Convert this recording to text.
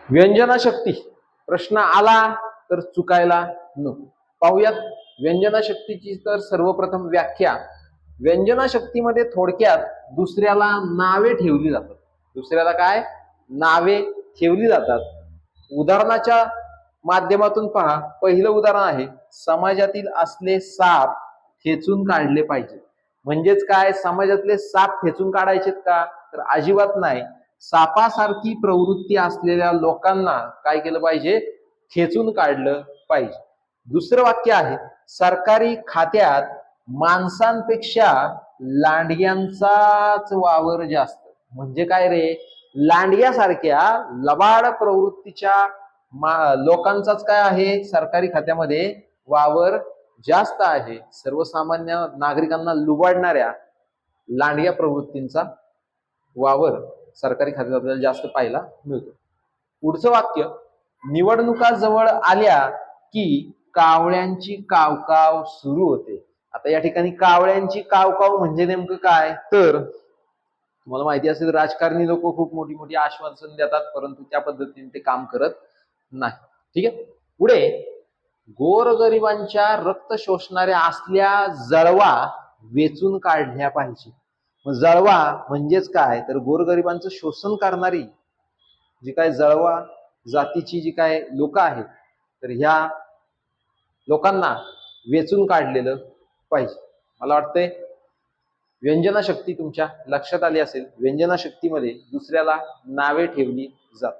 व्यंजनाशक्ती प्रश्न आला तर चुकायला नको. पाहूयात व्यंजनाशक्तीची तर सर्वप्रथम व्याख्या. व्यंजनाशक्तीमध्ये थोडक्यात दुसऱ्याला नावे ठेवली जातात. दुसऱ्याला काय नावे ठेवली जातात. उदाहरणाच्या माध्यमातून पहा. पहिलं उदाहरण आहे, समाजातील असले साप ठेचून काढले पाहिजे. म्हणजेच काय, समाजातले साप ठेचून काढायचेत का, तर अजिबात नाही. सापासारखी प्रवृत्ती असलेल्या लोकांना काय केलं पाहिजे, खेचून काढलं पाहिजे. दुसरं वाक्य आहे, सरकारी खात्यात माणसांपेक्षा लांडग्यांचाच वावर जास्त. म्हणजे काय रे, लांडग्यासारख्या लबाड प्रवृत्तीच्या लोकांचाच काय आहे, सरकारी खात्यामध्ये वावर जास्त आहे. सर्वसामान्य नागरिकांना लुबाडणाऱ्या लांडग्या प्रवृत्तींचा वावर सरकारी खात्यात आपल्याला जास्त पाहायला मिळतो. पुढचं वाक्य, निवडणुका जवळ आल्या की कावळ्यांची कावकाव सुरू होते. आता या ठिकाणी कावळ्यांची कावकाव म्हणजे नेमकं काय, तर तुम्हाला माहिती असेल, राजकारणी लोक खूप मोठी मोठी आश्वासन देतात, परंतु त्या पद्धतीने ते काम करत नाही. ठीक आहे. पुढे, गोरगरिबांच्या रक्त शोषणाऱ्या असल्या जळवा वेचून काढल्या पाहिजे. जळवा म्हणजेच काय, तर गोरगरिबांचं शोषण करणारी जी काय जळवा जातीची जी काय लोक आहेत, तर ह्या लोकांना वेचून काढलेलं पाहिजे. मला वाटतंय व्यंजनाशक्ती तुमच्या लक्षात आली असेल. व्यंजनाशक्तीमध्ये दुसऱ्याला नावे ठेवली जातात.